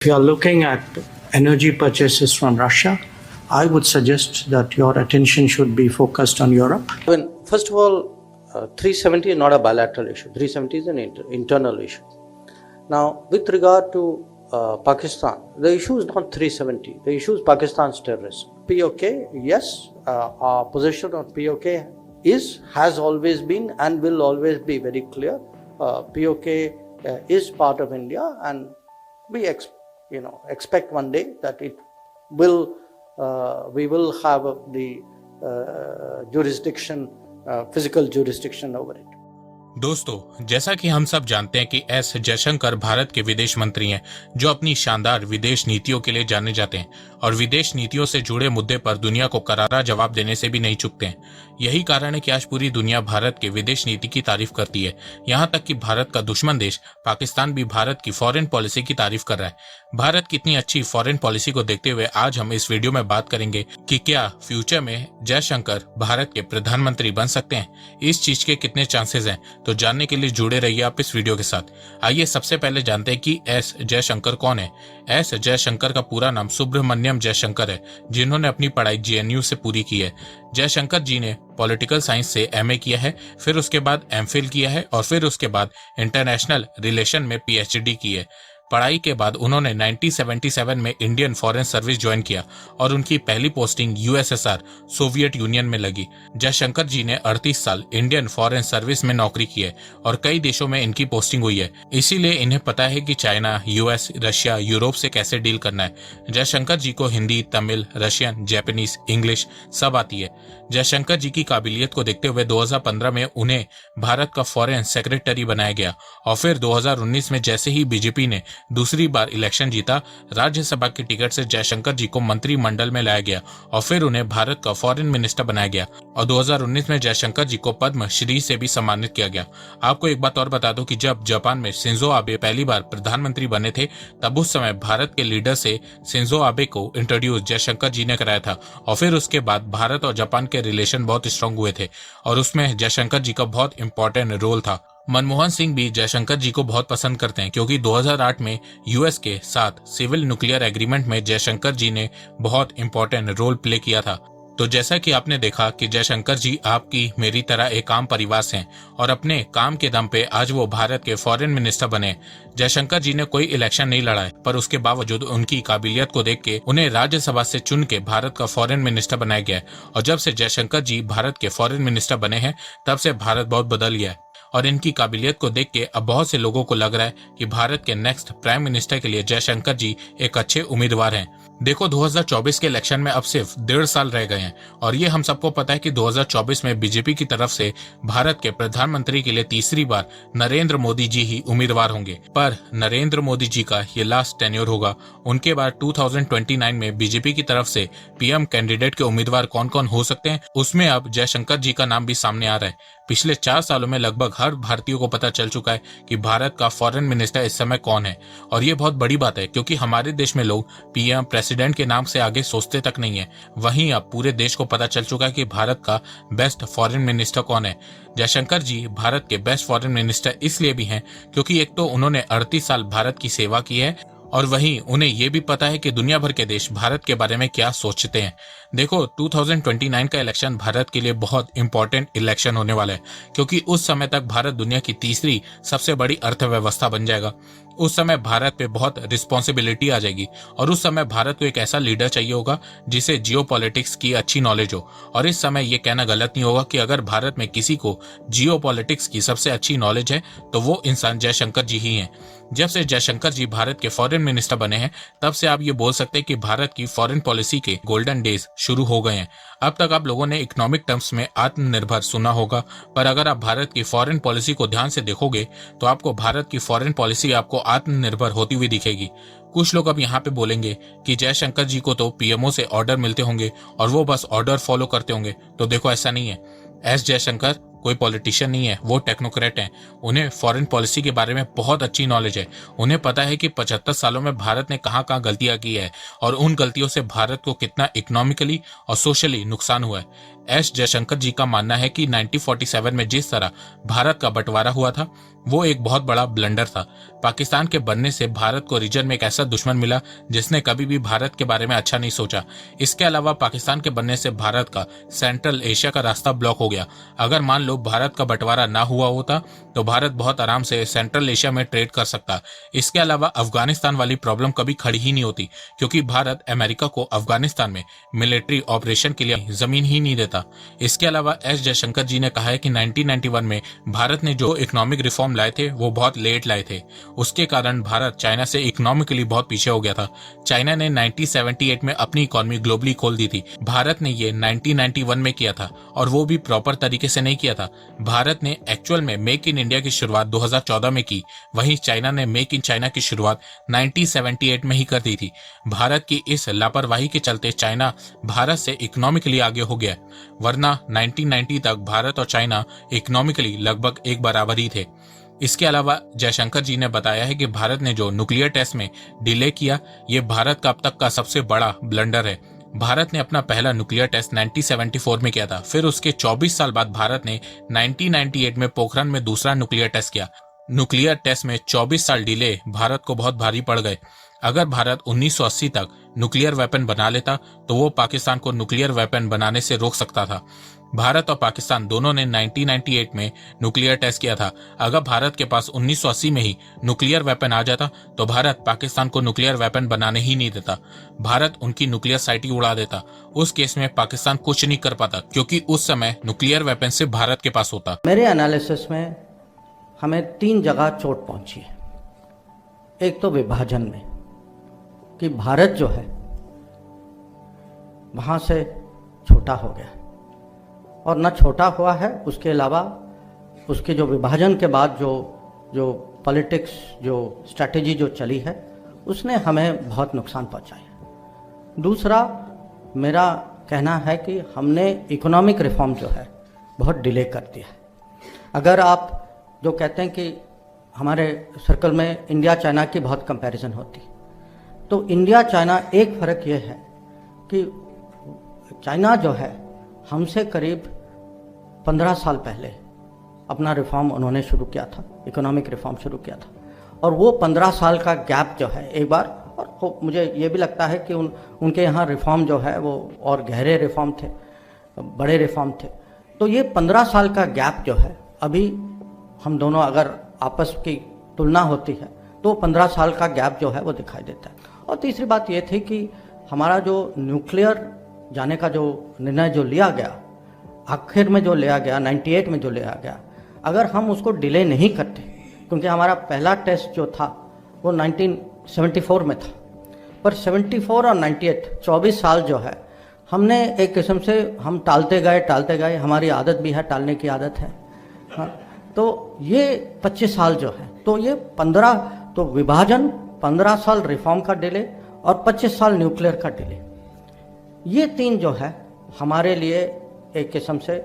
If you are looking at energy purchases from Russia, I would suggest that your attention should be focused on Europe. First of all, 370 is not a bilateral issue. 370 is an internal issue. Now, with regard to Pakistan, the issue is not 370. The issue is Pakistan's terrorism. POK, yes, our position on POK has always been and will always be very clear. POK is part of India, and we expect one day that it will we will have the jurisdiction, physical jurisdiction over it. दोस्तों, जैसा कि हम सब जानते हैं कि S Jaishankar Bharat के विदेश मंत्री हैं, जो अपनी शानदार विदेश नीतियों के लिए जाने जाते हैं और विदेश नीतियों से जुड़े मुद्दे पर दुनिया को करारा जवाब देने से भी नहीं चूकते हैं। यही कारण है कि आज पूरी दुनिया भारत के विदेश नीति की तारीफ करती है। यहाँ तक कि भारत का दुश्मन देश पाकिस्तान भी भारत की फॉरेन पॉलिसी की तारीफ कर रहा है। भारत की इतनी अच्छी फॉरेन पॉलिसी को देखते हुए आज हम इस वीडियो में बात करेंगे कि क्या फ्यूचर में जयशंकर भारत के प्रधानमंत्री बन सकते हैं। इस चीज के कितने चांसेस हैं, तो जानने के लिए जुड़े रहिए आप इस वीडियो के साथ। आइए सबसे पहले जानते हैं कि एस जयशंकर कौन है। एस जयशंकर का पूरा नाम सुब्रमण्यम जयशंकर है, जिन्होंने अपनी पढ़ाई जेएनयू से पूरी की है। जयशंकर जी ने पॉलिटिकल साइंस से एमए किया है, फिर उसके बाद एमफिल किया है और फिर उसके बाद इंटरनेशनल रिलेशन में पीएचडी की है। पढ़ाई के बाद उन्होंने 1977 में इंडियन फॉरेन सर्विस ज्वाइन किया और उनकी पहली पोस्टिंग यूएसएसआर सोवियत यूनियन में लगी। जयशंकर जी ने 38 साल इंडियन फॉरेन सर्विस में नौकरी की है और कई देशों में इनकी पोस्टिंग हुई है, इसीलिए इन्हें पता है कि चाइना, यूएस, रशिया, यूरोप से कैसे डील करना है। जयशंकर जी को Hindi, Tamil, Russian, Japanese, English सब आती है। जयशंकर जी की काबिलियत को देखते हुए 2015 में उन्हें भारत का फॉरेन सेक्रेटरी बनाया गया और फिर 2019 में जैसे ही बीजेपी ने दूसरी बार इलेक्शन जीता, राज्यसभा की टिकट से जयशंकर जी को मंत्रिमंडल में लाया गया और फिर उन्हें भारत का फॉरेन मिनिस्टर बनाया गया और 2019 में जयशंकर जी को पद्म श्री से भी सम्मानित किया गया। आपको एक बात और बता दूं कि जब जापान में शिंजो आबे पहली बार प्रधानमंत्री बने थे, तब उस समय भारत के लीडर से शिंजो आबे को इंट्रोड्यूस जयशंकर जी ने कराया था और फिर उसके बाद भारत और जापान के रिलेशन बहुत स्ट्रांग हुए थे और उसमें जयशंकर जी का बहुत इंपॉर्टेंट रोल था। मनमोहन सिंह भी जयशंकर जी को बहुत पसंद करते हैं क्योंकि 2008 में यूएस के साथ सिविल न्यूक्लियर एग्रीमेंट में जयशंकर जी ने बहुत इंपॉर्टेंट रोल प्ले किया था। तो जैसा कि आपने देखा कि जयशंकर जी आपकी मेरी तरह एक आम परिवार से हैं और अपने काम के दम पे आज वो भारत के फॉरेन मिनिस्टर बने। जयशंकर जी ने कोई इलेक्शन नहीं लड़ा है, पर उसके बावजूद उनकी काबिलियत को देख के उन्हें राज्यसभा से चुन के भारत का फॉरेन मिनिस्टर बनाया गया है और जब से जयशंकर जी भारत के फॉरेन मिनिस्टर बने हैं, तब से भारत बहुत बदल गया है और इनकी काबिलियत को देख के अब बहुत से लोगों को लग रहा है कि भारत के नेक्स्ट प्राइम मिनिस्टर के लिए जयशंकर जी एक अच्छे उम्मीदवार हैं। देखो, 2024 के इलेक्शन में अब सिर्फ 1.5 साल रह गए हैं और ये हम सबको पता है कि 2024 में बीजेपी की तरफ से भारत के प्रधानमंत्री के लिए तीसरी बार नरेंद्र मोदी जी ही उम्मीदवार होंगे। पर नरेंद्र मोदी जी का ये लास्ट टेन्योर होगा। उनके बाद 2029 में बीजेपी की तरफ से पीएम कैंडिडेट के उम्मीदवार कौन कौन हो सकते हैं, उसमें अब जयशंकर जी का नाम भी सामने आ रहा है। पिछले 4 सालों में लगभग हर भारतीय को पता चल चुका है कि भारत का फॉरेन मिनिस्टर इस समय कौन है और ये बहुत बड़ी बात है क्योंकि हमारे देश में लोग पीएम, प्रेसिडेंट के नाम से आगे सोचते तक नहीं है। वहीं अब पूरे देश को पता चल चुका है कि भारत का बेस्ट फॉरेन मिनिस्टर कौन है। जयशंकर जी भारत के बेस्ट फॉरेन मिनिस्टर इसलिए भी हैं क्योंकि एक तो उन्होंने 38 साल भारत की सेवा की है और वहीं उन्हें ये भी पता है कि दुनिया भर के देश भारत के बारे में क्या सोचते हैं। देखो, 2029 का इलेक्शन भारत के लिए बहुत इंपॉर्टेंट इलेक्शन होने वाला है क्योंकि उस समय तक भारत दुनिया की तीसरी सबसे बड़ी अर्थव्यवस्था बन जाएगा। उस समय भारत पे बहुत रिस्पॉन्सिबिलिटी आ जाएगी और उस समय भारत को एक ऐसा लीडर चाहिए होगा जिसे जियोपॉलिटिक्स की अच्छी नॉलेज हो। और इस समय ये कहना गलत नहीं होगा कि अगर भारत में किसी को जियोपॉलिटिक्स की सबसे अच्छी नॉलेज है तो वो इंसान जयशंकर जी ही हैं। जब से जयशंकर जी भारत के फॉरेन मिनिस्टर बने हैं, तब से आप ये बोल सकते हैं कि भारत की फॉरेन पॉलिसी के गोल्डन डेज शुरू हो गए हैं। अब तक आप लोगों ने इकोनॉमिक टर्म्स में आत्मनिर्भर सुना होगा, पर अगर आप भारत की फॉरेन पॉलिसी को ध्यान से देखोगे तो आपको भारत की फॉरेन पॉलिसी आपको आत्मनिर्भर होती हुई दिखेगी। कुछ लोग अब यहाँ पे बोलेंगे कि जयशंकर जी को तो पीएमओ से ऑर्डर मिलते होंगे और वो बस ऑर्डर फॉलो करते होंगे। तो देखो, ऐसा नहीं है। एस जयशंकर कोई पॉलिटिशियन नहीं है, वो टेक्नोक्रेट हैं। उन्हें फॉरेन पॉलिसी के बारे में बहुत अच्छी नॉलेज है। उन्हें पता है कि 75 सालों में भारत ने कहाँ कहाँ गलतियां की है और उन गलतियों से भारत को कितना इकोनॉमिकली और सोशली नुकसान हुआ है। एस जयशंकर जी का मानना है कि 1947 में जिस तरह भारत का बंटवारा हुआ था वो एक बहुत बड़ा ब्लंडर था। पाकिस्तान के बनने से भारत को रीजन में एक ऐसा दुश्मन मिला जिसने कभी भी भारत के बारे में अच्छा नहीं सोचा। इसके अलावा पाकिस्तान के बनने से भारत का सेंट्रल एशिया का रास्ता ब्लॉक हो गया। अगर मान लो भारत का बंटवारा ना हुआ होता तो भारत बहुत आराम से सेंट्रल एशिया में ट्रेड कर सकता। इसके अलावा अफगानिस्तान वाली प्रॉब्लम कभी खड़ी ही नहीं होती, क्योंकि भारत अमेरिका को अफगानिस्तान में मिलिट्री ऑपरेशन के लिए जमीन ही नहीं देता। इसके अलावा एस जयशंकर जी ने कहा है कि 1991 में भारत ने जो इकोनॉमिक रिफॉर्म लाए थे वो बहुत लेट लाए थे। उसके कारण भारत चाइना से इकोनॉमिकली बहुत पीछे हो गया था। चाइना ने 1978 में अपनी इकोनॉमी ग्लोबली खोल दी थी। भारत ने ये 1991 में किया था, और वो भी प्रॉपर तरीके से नहीं किया था। भारत ने एक्चुअल में मेक इन इंडिया की शुरुआत 2014 में की, वहीं चाइना ने मेक इन चाइना की शुरुआत 1978 में ही कर दी थी। भारत की इस लापरवाही के चलते चाइना भारत से इकोनॉमिकली आगे हो गया, वरना 1990 तक भारत और चाइना इकोनॉमिकली लगभग एक बराबर ही थे। इसके अलावा जयशंकर जी ने बताया है कि भारत ने जो न्यूक्लियर टेस्ट में डिले किया, ये भारत का अब तक का सबसे बड़ा ब्लंडर है। भारत ने अपना पहला न्यूक्लियर टेस्ट 1974 में किया था। फिर उसके 24 साल बाद भारत ने 1998 में पोखरण में दूसरा न्यूक्लियर टेस्ट किया। न्यूक्लियर टेस्ट में 24 साल डिले भारत को बहुत भारी पड़ गए। अगर भारत 1980 तक न्यूक्लियर वेपन बना लेता तो वो पाकिस्तान को न्यूक्लियर वेपन बनाने से रोक सकता था। भारत और पाकिस्तान दोनों ने 1998 में न्यूक्लियर टेस्ट किया था। अगर भारत के पास 1980 में ही न्यूक्लियर वेपन आ जाता तो भारत पाकिस्तान को न्यूक्लियर वेपन बनाने ही नहीं देता। भारत उनकी न्यूक्लियर साइट ही उड़ा देता। उस केस में पाकिस्तान कुछ नहीं कर पाता, क्योंकि उस समय न्यूक्लियर वेपन सिर्फ भारत के पास होता। मेरे एनालिसिस में हमें 3 जगह चोट पहुंची है। एक तो विभाजन में, कि भारत जो है वहाँ से छोटा हो गया, और न छोटा हुआ है, उसके अलावा उसके जो विभाजन के बाद जो पॉलिटिक्स, जो स्ट्रैटेजी जो चली है, उसने हमें बहुत नुकसान पहुँचाया। दूसरा मेरा कहना है कि हमने इकोनॉमिक रिफॉर्म जो है बहुत डिले कर दिया है। अगर आप जो कहते हैं कि हमारे सर्कल में इंडिया चाइना की बहुत कंपैरिजन होती, तो इंडिया चाइना एक फ़र्क ये है कि चाइना जो है हमसे करीब 15 साल पहले अपना रिफॉर्म उन्होंने शुरू किया था, इकोनॉमिक रिफॉर्म शुरू किया था, और वो 15 साल का गैप जो है एक बार, और मुझे ये भी लगता है कि उनके यहाँ रिफॉर्म जो है वो और गहरे रिफॉर्म थे, बड़े रिफॉर्म थे। तो ये 15 साल का गैप जो है, अभी हम दोनों अगर आपस की तुलना होती है तो 15 साल का गैप जो है वो दिखाई देता है। और तीसरी बात ये थी कि हमारा जो न्यूक्लियर जाने का जो निर्णय जो लिया गया, आखिर में जो लिया गया, 98 में जो लिया गया, अगर हम उसको डिले नहीं करते, क्योंकि हमारा पहला टेस्ट जो था वो 1974 में था, पर 74 और 98 24 साल जो है हमने एक किस्म से हम टालते गए, हमारी आदत भी है, टालने की आदत है। हाँ, तो ये 25 साल जो है, तो ये 15, तो विभाजन, 15 साल रिफॉर्म का डिले और 25 साल न्यूक्लियर का डिले, ये 3 जो है हमारे लिए एक किस्म से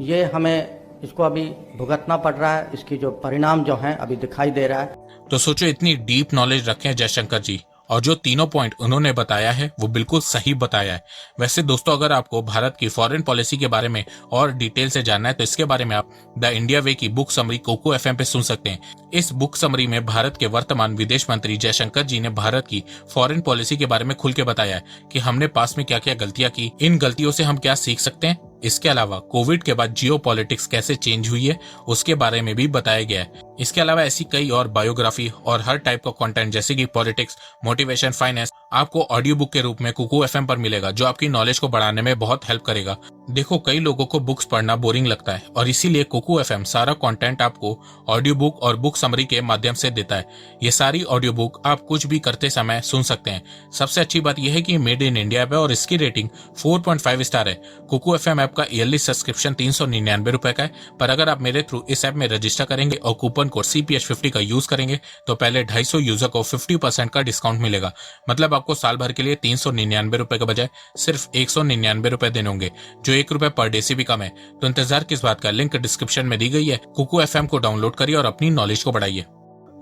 ये हमें इसको अभी भुगतना पड़ रहा है, इसकी जो परिणाम जो हैं अभी दिखाई दे रहा है। तो सोचो, इतनी डीप नॉलेज रखे हैं जयशंकर जी, और जो तीनों पॉइंट उन्होंने बताया है वो बिल्कुल सही बताया है। वैसे दोस्तों, अगर आपको भारत की फॉरेन पॉलिसी के बारे में और डिटेल से जानना है तो इसके बारे में आप द इंडिया वे की बुक समरी कोको एफएम पे सुन सकते हैं। इस बुक समरी में भारत के वर्तमान विदेश मंत्री जयशंकर जी ने भारत की फॉरेन पॉलिसी के बारे में खुल के बताया है कि हमने पास में क्या क्या गलतियां की, इन गलतियों से हम क्या सीख सकते हैं। इसके अलावा कोविड के बाद जियो पॉलिटिक्स कैसे चेंज हुई है उसके बारे में भी बताया गया है। इसके अलावा ऐसी कई और बायोग्राफी और हर टाइप का कंटेंट जैसे कि पॉलिटिक्स, मोटिवेशन, फाइनेंस आपको ऑडियो बुक के रूप में कुकू एफएम पर मिलेगा, जो आपकी नॉलेज को बढ़ाने में बहुत हेल्प करेगा। देखो, कई लोगों को बुक्स पढ़ना बोरिंग लगता है और इसीलिए कुकू एफएम सारा कंटेंट आपको ऑडियो बुक और बुक समरी के माध्यम से देता है। ये सारी ऑडियो बुक आप कुछ भी करते समय सुन सकते हैं। सबसे अच्छी बात यह है कि मेड इन इंडिया ऐप है और इसकी रेटिंग 4.5 स्टार है। कुकू एफएम ऐप का ईयरली सब्सक्रिप्शन 399 रुपए का है, पर अगर आप मेरे थ्रू इस ऐप में रजिस्टर करेंगे और कूपन कोड CPH50 का यूज करेंगे तो पहले 250 यूजर को 50% का डिस्काउंट मिलेगा। मतलब आपको साल भर के लिए 399 रुपए के बजाय सिर्फ 199 रुपए देने होंगे, जो 1 रुपए पर डे से भी कम है। तो इंतजार किस बात का, लिंक डिस्क्रिप्शन में दी गई है। कुकू एफएम को डाउनलोड करिए और अपनी नॉलेज को बढ़ाइए।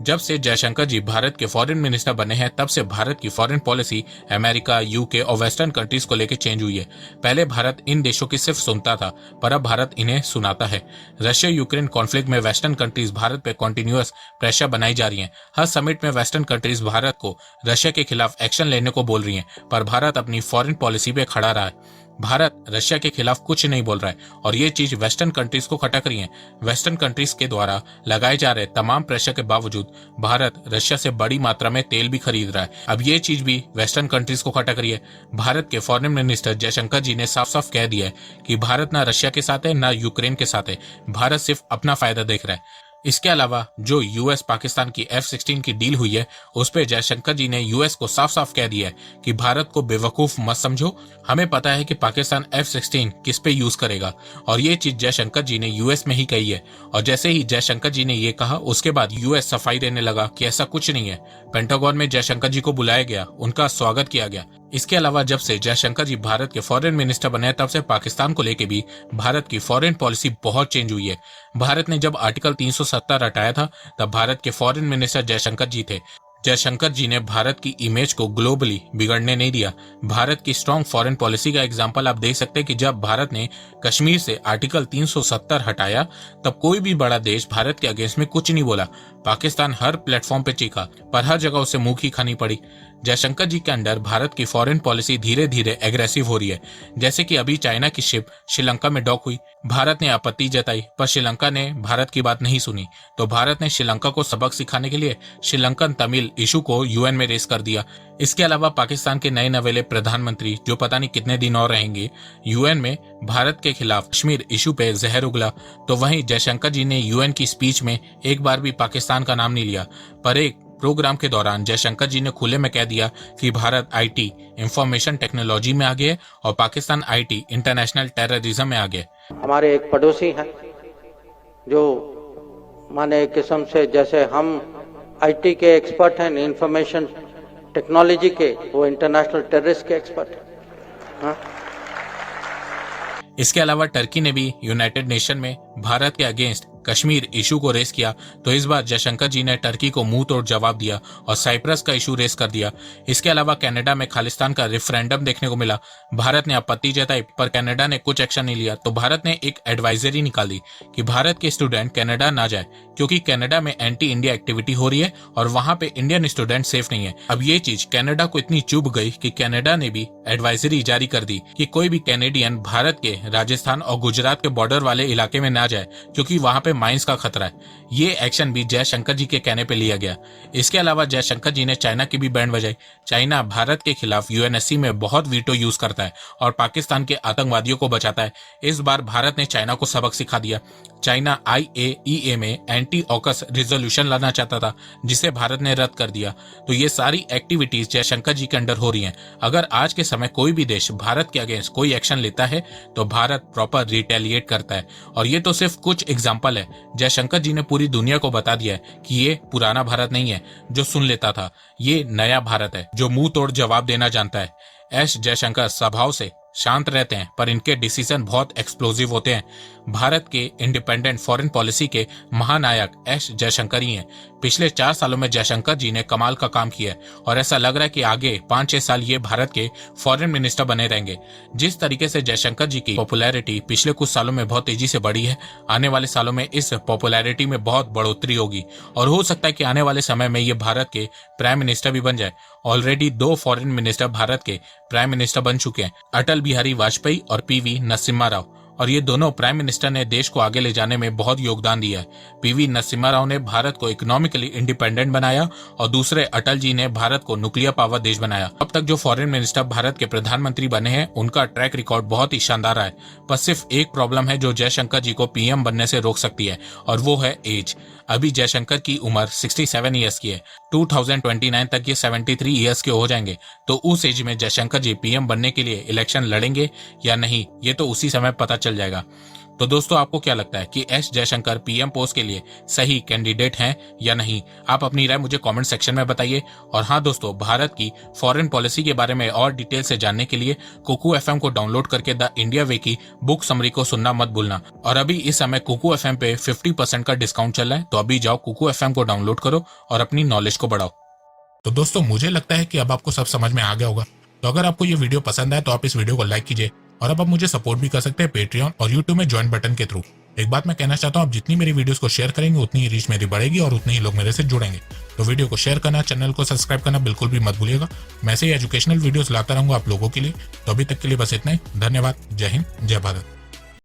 जब से जयशंकर जी भारत के फॉरेन मिनिस्टर बने हैं तब से भारत की फॉरेन पॉलिसी अमेरिका, यूके और वेस्टर्न कंट्रीज को लेकर चेंज हुई है। पहले भारत इन देशों की सिर्फ सुनता था, पर अब भारत इन्हें सुनाता है। रशिया यूक्रेन कॉन्फ्लिक्ट में वेस्टर्न कंट्रीज भारत पे कॉन्टिन्यूअस प्रेशर बनाई जा रही हैं। हर समिट में वेस्टर्न कंट्रीज भारत को रशिया के खिलाफ एक्शन लेने को बोल रही हैं, पर भारत अपनी फॉरेन पॉलिसी पे खड़ा रहा है। भारत रशिया के खिलाफ कुछ नहीं बोल रहा है और ये चीज वेस्टर्न कंट्रीज को खटक रही है। वेस्टर्न कंट्रीज के द्वारा लगाए जा रहे तमाम प्रेशर के बावजूद भारत रशिया से बड़ी मात्रा में तेल भी खरीद रहा है। अब ये चीज भी वेस्टर्न कंट्रीज को खटक रही है। भारत के फॉरेन मिनिस्टर जयशंकर जी ने साफ साफ कह दिया है कि भारत ना रशिया के साथ है ना यूक्रेन के साथ है, भारत सिर्फ अपना फायदा देख रहा है। इसके अलावा जो यूएस पाकिस्तान की F-16 की डील हुई है उस पे जयशंकर जी ने यूएस को साफ साफ कह दिया है कि भारत को बेवकूफ मत समझो, हमें पता है कि पाकिस्तान F-16 किस पे यूज करेगा। और ये चीज जयशंकर जी ने यूएस में ही कही है। और जैसे ही जयशंकर जी ने ये कहा उसके बाद यूएस सफाई देने लगा कि ऐसा कुछ नहीं है। पेंटागन में जयशंकर जी को बुलाया गया, उनका स्वागत किया गया। इसके अलावा जब से जयशंकर जी भारत के फॉरेन मिनिस्टर बने तब से पाकिस्तान को लेकर भी भारत की फॉरेन पॉलिसी बहुत चेंज हुई है। भारत ने जब आर्टिकल 370 हटाया था तब भारत के फॉरेन मिनिस्टर जयशंकर जी थे। जयशंकर जी ने भारत की इमेज को ग्लोबली बिगड़ने नहीं दिया। भारत की स्ट्रॉन्ग फॉरेन पॉलिसी का एग्जांपल आप देख सकते हैं कि जब भारत ने कश्मीर से आर्टिकल 370 हटाया तब कोई भी बड़ा देश भारत के अगेंस्ट में कुछ नहीं बोला। पाकिस्तान हर प्लेटफॉर्म पे चीखा, पर हर जगह उसे मुंह की खानी पड़ी। जयशंकर जी के अंडर भारत की फॉरेन पॉलिसी धीरे धीरे एग्रेसिव हो रही है। जैसे कि अभी चाइना की शिप श्रीलंका में डॉक हुई, भारत ने आपत्ति जताई पर श्रीलंका ने भारत की बात नहीं सुनी, तो भारत ने श्रीलंका को सबक सिखाने के लिए श्रीलंकन तमिल इशू को यूएन में रेस कर दिया। इसके अलावा पाकिस्तान के नए नवेले प्रधानमंत्री जो पता नहीं कितने दिन और रहेंगे, यूएन में भारत के खिलाफ कश्मीर इशू पे जहर उगला। तो वहीं जयशंकर जी ने यूएन की स्पीच में एक बार भी पाकिस्तान का नाम नहीं लिया, पर एक प्रोग्राम के दौरान जयशंकर जी ने खुले में कह दिया कि भारत आईटी इंफॉर्मेशन टेक्नोलॉजी में आगे है और पाकिस्तान आईटी इंटरनेशनल टेररिज्म में आगे। हमारे एक पड़ोसी हैं जो माने एक किस्म से जैसे हम आईटी के एक्सपर्ट हैं, इंफॉर्मेशन टेक्नोलॉजी के, वो इंटरनेशनल टेररिस्ट के एक्सपर्ट हैं। हाँ? इसके अलावा टर्की ने भी यूनाइटेड नेशन में भारत के अगेंस्ट कश्मीर इशू को रेस किया, तो इस बार जयशंकर जी ने टर्की को मुंह तोड़ जवाब दिया और साइप्रस का इशू रेस कर दिया। इसके अलावा कनाडा में खालिस्तान का रेफरेंडम देखने को मिला। भारत ने आपत्ति जताई पर कनाडा ने कुछ एक्शन नहीं लिया, तो भारत ने एक एडवाइजरी निकाली कि भारत के स्टूडेंट कनाडा ना जाए क्योंकि कनाडा में एंटी इंडिया एक्टिविटी हो रही है और वहां पे इंडियन स्टूडेंट सेफ नहीं है। अब ये चीज कनाडा को इतनी चुभ गई कि कनाडा ने भी एडवाइजरी जारी कर दी कि कोई भी कैनेडियन भारत के राजस्थान और गुजरात के बॉर्डर वाले इलाके में ना जाए क्योंकि वहां पे माइंस का खतरा है। ये एक्शन भी जयशंकर जी के कहने पे लिया गया। इसके अलावा जयशंकर जी ने चाइना की भी बैंड बजाई। चाइना भारत के खिलाफ यूएनएससी में बहुत वीटो यूज करता है और पाकिस्तान के आतंकवादियों को बचाता है। इस बार भारत ने चाइना को सबक सिखा दिया। चाइना IAEA में एंटी ऑकस रिजोल्यूशन लाना चाहता था जिसे भारत ने रद्द कर दिया। तो ये सारी एक्टिविटीज जयशंकर जी के अंडर हो रही हैं। अगर आज के समय कोई भी देश भारत के अगेंस्ट कोई एक्शन लेता है तो भारत प्रॉपर रिटेलिएट करता है। और ये तो सिर्फ कुछ एग्जाम्पल है। जयशंकर जी ने पूरी दुनिया को बता दिया है कि ये पुराना भारत नहीं है जो सुन लेता था, ये नया भारत है जो मुंह तोड़ जवाब देना जानता है। एस जयशंकर स्वभाव से शांत रहते हैं पर इनके डिसीजन बहुत एक्सप्लोजिव होते हैं। भारत के इंडिपेंडेंट फॉरेन पॉलिसी के महानायक एस जयशंकर ही हैं। पिछले 4 सालों में जयशंकर जी ने कमाल का काम किया है और ऐसा लग रहा है कि आगे 5-6 साल ये भारत के फॉरेन मिनिस्टर बने रहेंगे। जिस तरीके से जयशंकर जी की पॉपुलैरिटी पिछले कुछ सालों में बहुत तेजी से बढ़ी है, आने वाले सालों में इस पॉपुलैरिटी में बहुत बढ़ोतरी होगी और हो सकता है कि आने वाले समय में ये भारत के प्राइम मिनिस्टर भी बन जाए। ऑलरेडी 2 फॉरेन मिनिस्टर भारत के प्राइम मिनिस्टर बन चुके हैं, अटल बिहारी वाजपेयी और PV नरसिम्हा राव, और ये दोनों प्राइम मिनिस्टर ने देश को आगे ले जाने में बहुत योगदान दिया है। PV नरसिम्हा राव ने भारत को इकोनॉमिकली इंडिपेंडेंट बनाया और दूसरे अटल जी ने भारत को न्यूक्लियर पावर देश बनाया। अब तक जो फॉरेन मिनिस्टर भारत के प्रधानमंत्री बने हैं उनका ट्रैक रिकॉर्ड बहुत ही शानदार रहा है। पर सिर्फ एक प्रॉब्लम है जो जयशंकर जी को PM बनने से रोक सकती है और वो है एज। अभी जयशंकर की उम्र 67 ईयर्स की है। 2029 तक ये 73 ईयर्स के हो जाएंगे, तो उस एज में जयशंकर जी PM बनने के लिए इलेक्शन लड़ेंगे या नहीं, ये तो उसी समय पता चल जाएगा। तो दोस्तों आपको क्या लगता है कि एस जयशंकर पीएम पोस्ट के लिए सही कैंडिडेट हैं या नहीं? आप अपनी राय मुझे कमेंट सेक्शन में बताइए। और हाँ दोस्तों, भारत की फॉरेन पॉलिसी के बारे में और डिटेल से जानने के लिए कुकू एफएम को डाउनलोड करके द इंडिया वे की बुक समरी को सुनना मत भूलना। और अभी इस समय कुकू एफएम पे 50% का डिस्काउंट चल रहा है, तो अभी जाओ कुकू एफएम को डाउनलोड करो और अपनी नॉलेज को बढ़ाओ। तो दोस्तों मुझे लगता है कि अब आपको सब समझ में आ गया होगा। तो अगर आपको ये वीडियो पसंद आए तो आप इस वीडियो को लाइक कीजिए, और अब आप मुझे सपोर्ट भी कर सकते हैं पेट्रियन और यूट्यूब में ज्वाइन बटन के थ्रू। एक बात मैं कहना चाहता हूँ, आप जितनी मेरी वीडियोस को शेयर करेंगे उतनी ही रीच मेरी बढ़ेगी और उतने ही लोग मेरे से जुड़ेंगे। तो वीडियो को शेयर करना, चैनल को सब्सक्राइब करना बिल्कुल भी मत भूलिएगा। मैं ऐसे ही एजुकेशनल वीडियोस लाता रहूंगा आप लोगों के लिए। तो अभी तक के लिए बस इतना ही। धन्यवाद। जय हिंद, जय भारत।